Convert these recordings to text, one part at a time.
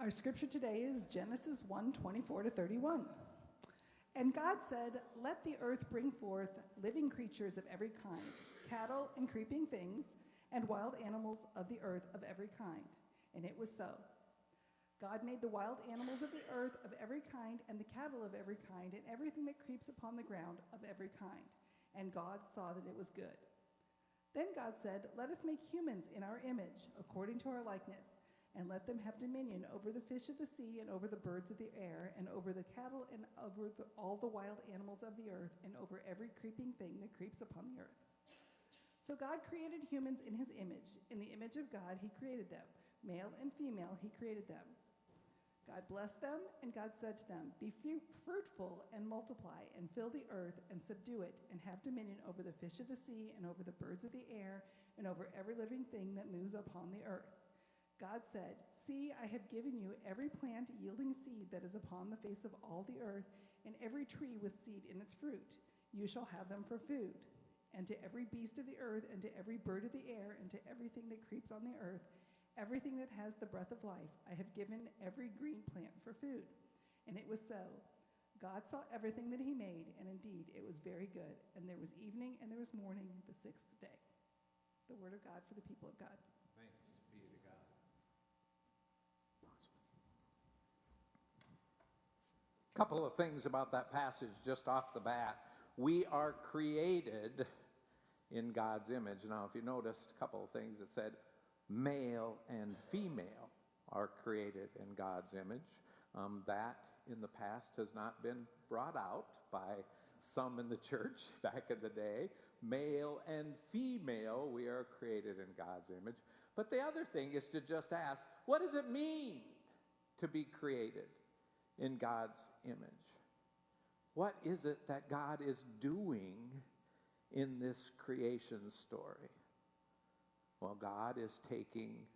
Our scripture today is Genesis 1:24-31. And God said, "Let the earth bring forth living creatures of every kind, cattle and creeping things, and wild animals of the earth of every kind." And it was so. God made the wild animals of the earth of every kind, and the cattle of every kind, and everything that creeps upon the ground of every kind. And God saw that it was good. Then God said, "Let us make humans in our image, according to our likeness, and let them have dominion over the fish of the sea, and over the birds of the air, and over the cattle, and over all the wild animals of the earth, and over every creeping thing that creeps upon the earth." So God created humans in his image. In the image of God he created them. Male and female he created them. God blessed them, and God said to them, "Be fruitful and multiply, and fill the earth, and subdue it, and have dominion over the fish of the sea, and over the birds of the air, and over every living thing that moves upon the earth." God said, "See, I have given you every plant yielding seed that is upon the face of all the earth, and every tree with seed in its fruit. You shall have them for food. And to every beast of the earth, and to every bird of the air, and to everything that creeps on the earth, everything that has the breath of life, I have given every green plant for food." And it was so. God saw everything that he made, and indeed it was very good. And there was evening and there was morning, the sixth day. The word of God for the people of God. Thanks be to God. Couple of things about that passage just off the bat. We are created in God's image. Now, if you noticed a couple of things, it said male and female are created in God's image. That in the past has not been brought out by some in the church back in the day. Male and female, we are created in God's image. But the other thing is to just ask, what does it mean to be created in God's image? What is it that God is doing in this creation story? Well, God is taking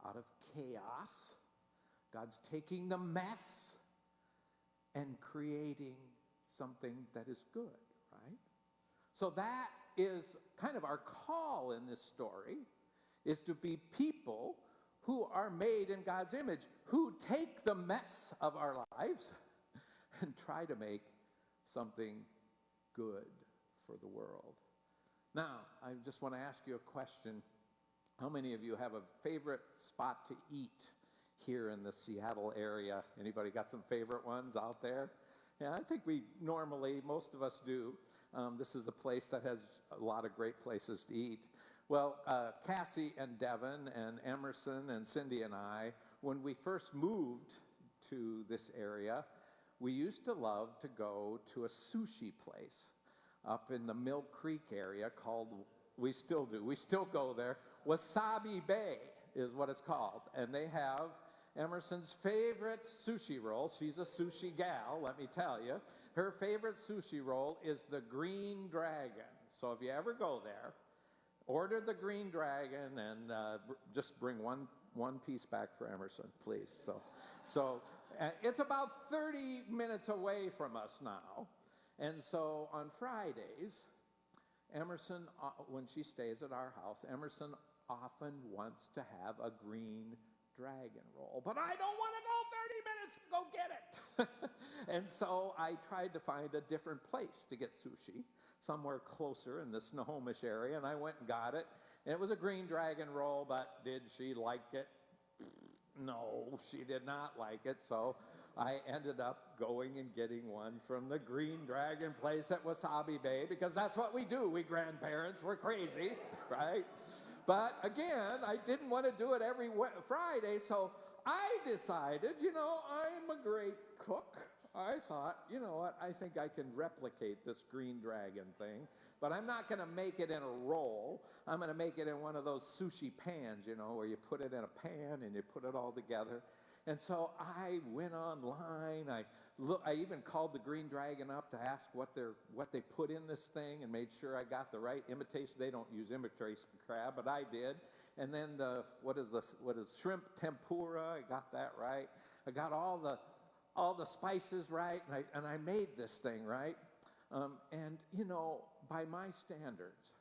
out of chaos, God's taking the mess and creating something that is good, right? So that is kind of our call in this story, is to be people who are made in God's image, who take the mess of our lives and try to make something good for the world. Now, I just want to ask you a question. How many of you have a favorite spot to eat here in the Seattle area? Anybody got some favorite ones out there? Yeah, I think most of us do. This is a place that has a lot of great places to eat. Well, Cassie and Devin and Emerson and Cindy and I, when we first moved to this area, we used to love to go to a sushi place up in the Mill Creek area called, we still go there, Wasabi Bay is what it's called. And they have Emerson's favorite sushi roll. She's a sushi gal, let me tell you. Her favorite sushi roll is the Green Dragon. So if you ever go there, order the Green Dragon and just bring one piece back for Emerson, please. So it's about 30 minutes away from us now. And so on Fridays, Emerson, when she stays at our house, Emerson often wants to have a Green Dragon roll. But I don't want to go 30 minutes to go get it. And so I tried to find a different place to get sushi, somewhere closer in the Snohomish area, and I went and got it. And it was a Green Dragon roll, but did she like it? No, she did not like it, so I ended up going and getting one from the Green Dragon place at Wasabi Bay, because that's what we do. We grandparents, we're crazy, right? But again, I didn't want to do it every Friday, so I decided, I'm a great cook. I thought, you know what, I think I can replicate this Green Dragon thing, but I'm not going to make it in a roll. I'm going to make it in one of those sushi pans, where you put it in a pan and you put it all together. And so I went online. I even called the Green Dragon up to ask what they put in this thing, and made sure I got the right imitation. They don't use imitation crab, but I did. And then what is shrimp tempura? I got that right. I got all the spices right, and I made this thing right. And by my standards,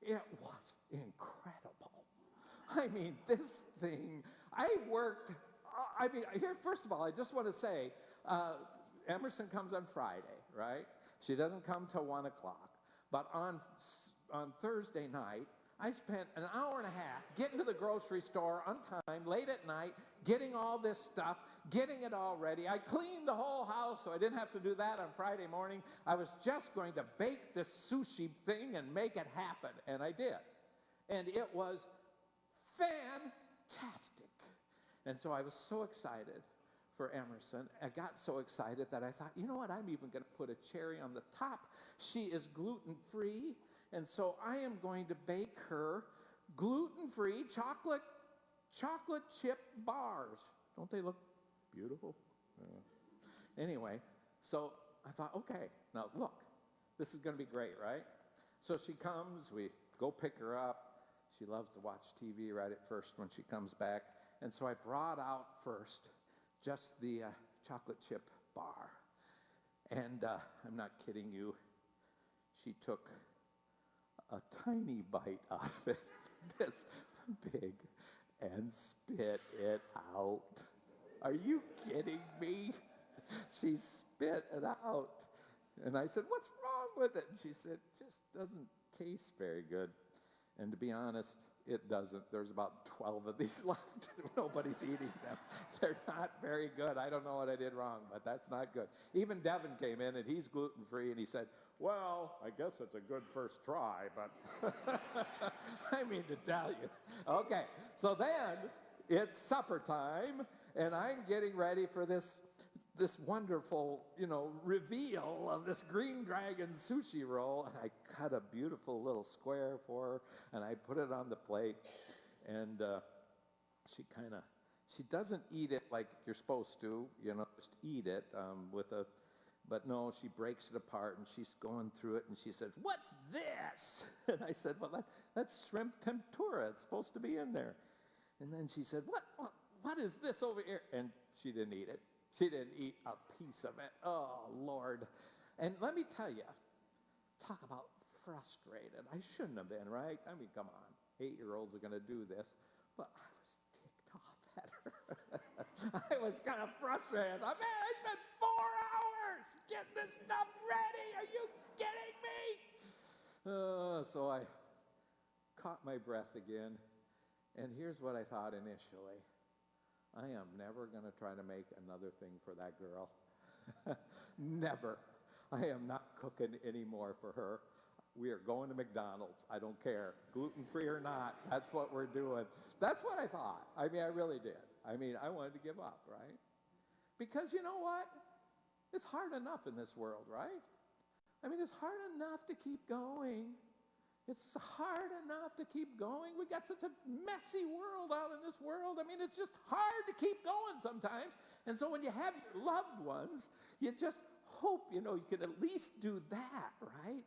it was incredible. I mean, this thing, I I mean, here, first of all, I just want to say, Emerson comes on Friday, right? She doesn't come till 1 o'clock. But on Thursday night, I spent an hour and a half getting to the grocery store on time, late at night, getting all this stuff, getting it all ready. I cleaned the whole house, so I didn't have to do that on Friday morning. I was just going to bake this sushi thing and make it happen, and I did. And it was fantastic. And so I was so excited for Emerson. I got so excited that I thought, you know what, I'm even going to put a cherry on the top. She is gluten-free, and so I am going to bake her gluten-free chocolate chip bars. Don't they look beautiful? Yeah. Anyway, so I thought, okay, now look, this is going to be great, right? So she comes, we go pick her up. She loves to watch TV right at first when she comes back. And so I brought out first just the chocolate chip bar. And I'm not kidding you, she took a tiny bite out of it, this big, and spit it out. Are you kidding me? She spit it out. And I said, what's wrong with it? And she said, just doesn't taste very good. And to be honest, it doesn't. There's about 12 of these left. Nobody's eating them. They're not very good. I don't know what I did wrong, but that's not good. Even Devin came in, and he's gluten-free, and he said, well, I guess it's a good first try, but I mean to tell you. Okay, so then it's supper time, and I'm getting ready for this wonderful, reveal of this green dragon sushi roll. And I cut a beautiful little square for her, and I put it on the plate. And she doesn't eat it like you're supposed to, just eat it but no, she breaks it apart, and she's going through it, and she says, what's this? And I said, well, that's shrimp tempura. It's supposed to be in there. And then she said, what is this over here? And she didn't eat it. She didn't eat a piece of it. Oh, Lord. And let me tell you, talk about frustrated. I shouldn't have been, right? I mean, come on. 8-year-olds are going to do this. But I was ticked off at her. I was kind of frustrated. I thought, man, I spent 4 hours getting this stuff ready. Are you kidding me? So I caught my breath again. And here's what I thought initially. I am never going to try to make another thing for that girl. Never. I am not cooking anymore for her. We are going to McDonald's. I don't care. Gluten-free or not, that's what we're doing. That's what I thought. I mean, I really did. I mean, I wanted to give up, right? Because you know what? It's hard enough in this world, right? I mean, it's hard enough to keep going. It's hard enough to keep going. We got such a messy world out in this world. I mean, it's just hard to keep going sometimes. And so when you have your loved ones, you just hope, you can at least do that, right?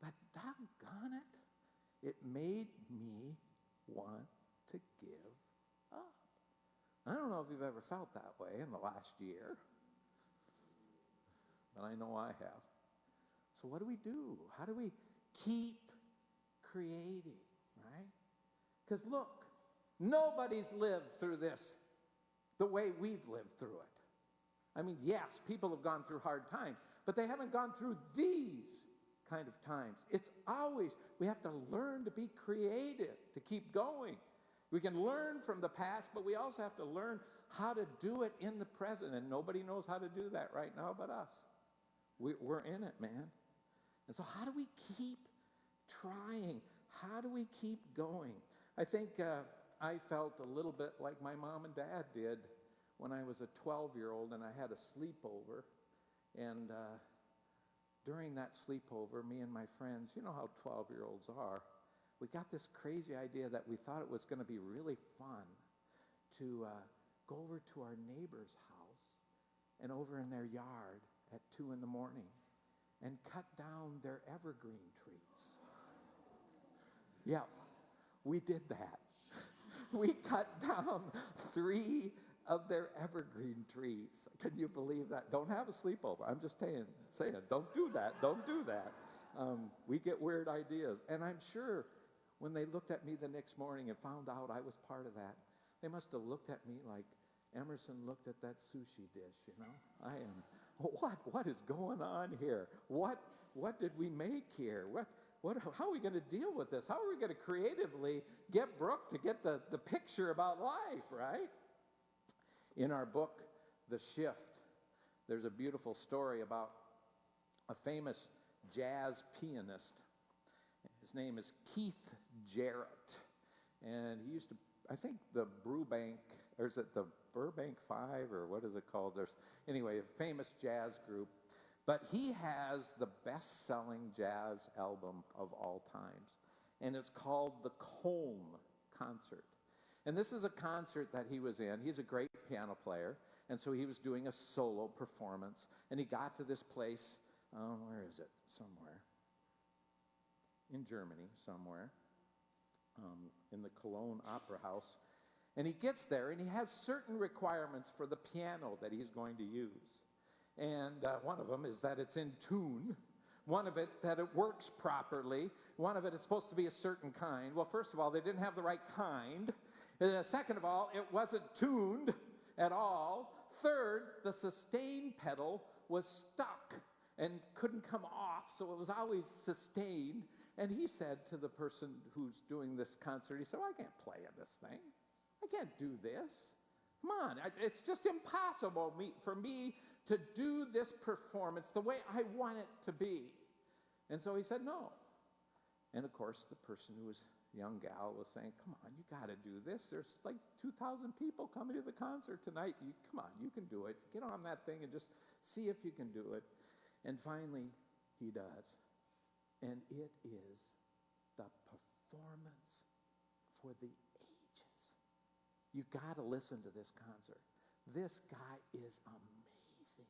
But doggone it, it made me want to give up. I don't know if you've ever felt that way in the last year, but I know I have. So what do we do? How do we keep creating, right? Because look, nobody's lived through this the way we've lived through it. I mean, yes, people have gone through hard times, but they haven't gone through these kind of times. It's always, we have to learn to be creative, to keep going. We can learn from the past, but we also have to learn how to do it in the present, and nobody knows how to do that right now but us. We're in it, man. And so how do we keep trying? How do we keep going? I think I felt a little bit like my mom and dad did when I was a 12-year-old and I had a sleepover. And during that sleepover, me and my friends, you know how 12-year-olds are, we got this crazy idea that we thought it was going to be really fun to go over to our neighbor's house and over in their yard at 2 in the morning and cut down their evergreen trees. Yeah, we did that. We cut down 3 of their evergreen trees. Can you believe that? Don't have a sleepover. I'm just saying, don't do that. Don't do that. We get weird ideas. And I'm sure when they looked at me the next morning and found out I was part of that, they must have looked at me like, Emerson looked at that sushi dish, you know. What is going on here? What did we make here? How are we going to deal with this? How are we going to creatively get Brooke to get the picture about life, right? In our book, The Shift, there's a beautiful story about a famous jazz pianist. His name is Keith Jarrett. And he used to, I think the Burbank, or is it the Burbank Five, or what is it called? Anyway, a famous jazz group. But he has the best-selling jazz album of all times. And it's called the Colm Concert. And this is a concert that he was in. He's a great piano player. And so he was doing a solo performance. And he got to this place, where is it? Somewhere. In Germany, somewhere. In the Cologne Opera House. And he gets there, and he has certain requirements for the piano that he's going to use. And one of them is that it's in tune. One of it, that it works properly. One of it is supposed to be a certain kind. Well, first of all, they didn't have the right kind. Second of all, it wasn't tuned at all. Third, the sustain pedal was stuck and couldn't come off, so it was always sustained. And he said to the person who's doing this concert, he said, "Well, I can't play in this thing. I can't do this. Come on, it's just impossible for me to do this performance the way I want it to be." And so he said no. And of course, the person who was a young gal was saying, "Come on, you got to do this. There's like 2,000 people coming to the concert tonight. Come on, you can do it. Get on that thing and just see if you can do it." And finally, he does. And it is the performance for the ages. You got to listen to this concert. This guy is amazing.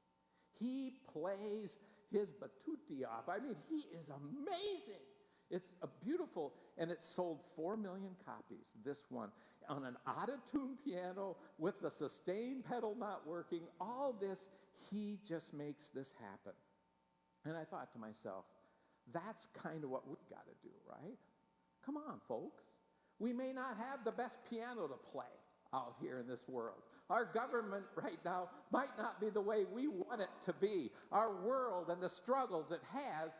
He plays his batuti off. I mean, he is amazing. It's a beautiful, and it sold 4 million copies, this one, on an out-of-tune piano with the sustain pedal not working. All this, he just makes this happen. And I thought to myself, that's kind of what we've got to do, right? Come on, folks. We may not have the best piano to play out here in this world. Our government right now might not be the way we want it to be. Our world and the struggles it has,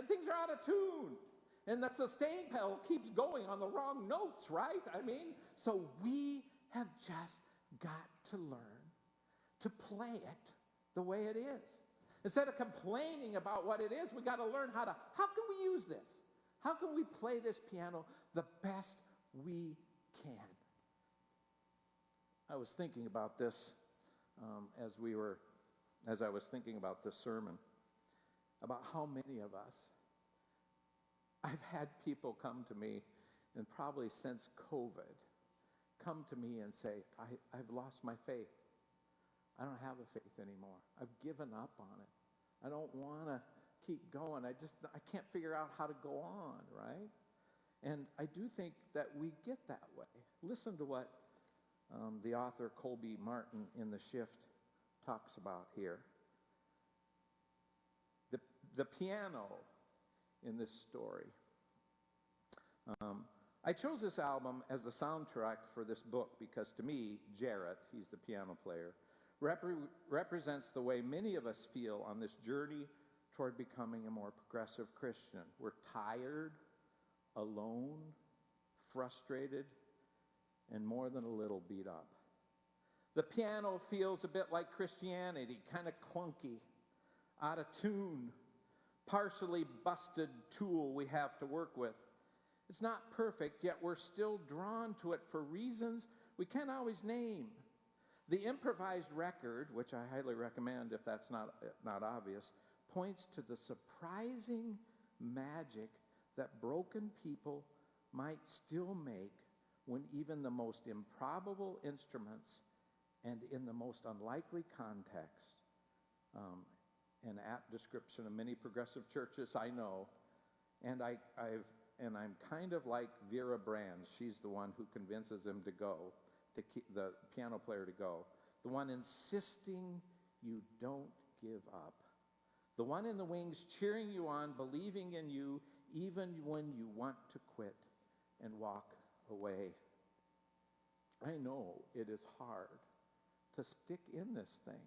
things are out of tune. And the sustain pedal keeps going on the wrong notes, right? I mean, so we have just got to learn to play it the way it is. Instead of complaining about what it is, we got to learn how can we use this? How can we play this piano the best we can? I was thinking about this as I was thinking about this sermon, about how many of us, I've had people come to me, and probably since COVID, come to me and say, I've lost my faith. I don't have a faith anymore. I've given up on it. I don't want to keep going. I can't figure out how to go on, right? And I do think that we get that way. Listen to what the author Colby Martin in The Shift talks about here. The piano in this story. I chose this album as the soundtrack for this book because to me, Jarrett, he's the piano player, represents the way many of us feel on this journey toward becoming a more progressive Christian. We're tired, alone, frustrated, and more than a little beat up. The piano feels a bit like Christianity, kind of clunky, out of tune, partially busted tool we have to work with. It's not perfect, yet we're still drawn to it for reasons we can't always name. The improvised record, which I highly recommend if that's not obvious, points to the surprising magic that broken people might still make when even the most improbable instruments and in the most unlikely context, an apt description of many progressive churches I know, and I'm kind of like Vera Brands. She's the one who convinces him to go, to keep the piano player to go. The one insisting you don't give up. The one in the wings cheering you on, believing in you, even when you want to quit and walk away. I know it is hard to stick in this thing.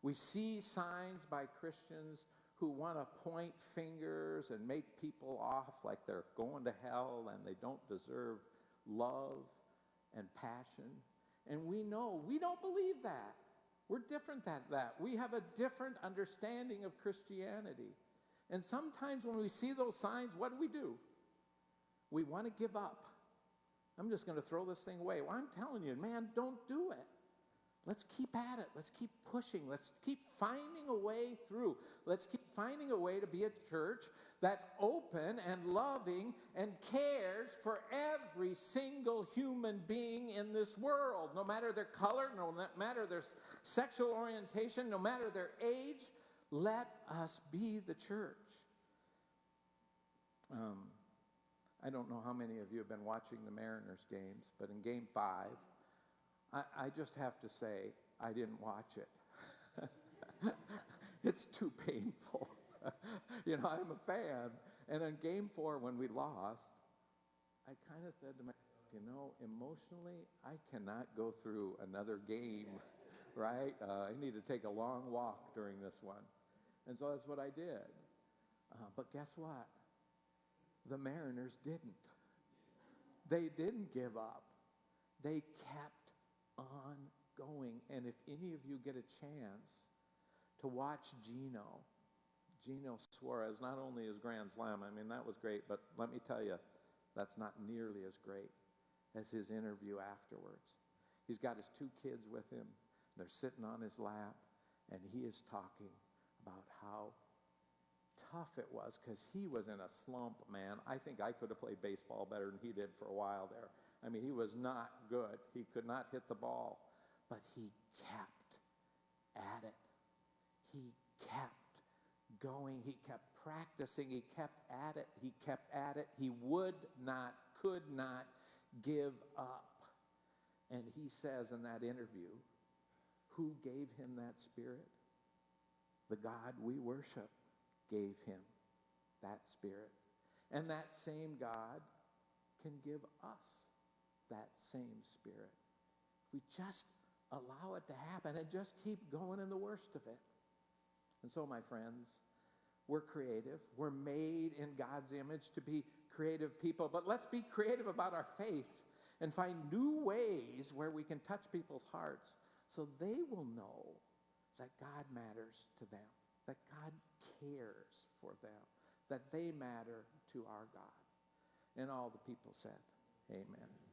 We see signs by Christians who want to point fingers and make people off like they're going to hell and they don't deserve love and passion. And we know we don't believe that. We're different than that. We have a different understanding of Christianity. And sometimes when we see those signs, what do? We want to give up. I'm just going to throw this thing away. Well, I'm telling you, man, don't do it. Let's keep at it. Let's keep pushing. Let's keep finding a way through. Let's keep finding a way to be a church that's open and loving and cares for every single human being in this world, no matter their color, no matter their sexual orientation, no matter their age. Let us be the church. I don't know how many of you have been watching the Mariners games, but in Game 5, I just have to say, I didn't watch it. It's too painful. I'm a fan. And in Game 4, when we lost, I kind of said to myself, emotionally, I cannot go through another game, right? I need to take a long walk during this one. And so that's what I did. But guess what? The Mariners didn't. They didn't give up. They kept on going. And if any of you get a chance to watch Gino Suarez, not only his Grand Slam, that was great, but let me tell you, that's not nearly as great as his interview afterwards. He's got his 2 kids with him. They're sitting on his lap, and he is talking about how tough it was because he was in a slump, man. I think I could have played baseball better than he did for a while there. He was not good. He could not hit the ball, but he kept at it. He kept going. He kept practicing. He kept at it. He kept at it. He could not give up. And he says in that interview, who gave him that spirit? The God we worship gave him that spirit. And that same God can give us that same spirit. We just allow it to happen and just keep going in the worst of it. And so, my friends, we're creative. We're made in God's image to be creative people. But let's be creative about our faith and find new ways where we can touch people's hearts so they will know that God matters to them, that God cares for them, that they matter to our God. And all the people said, amen.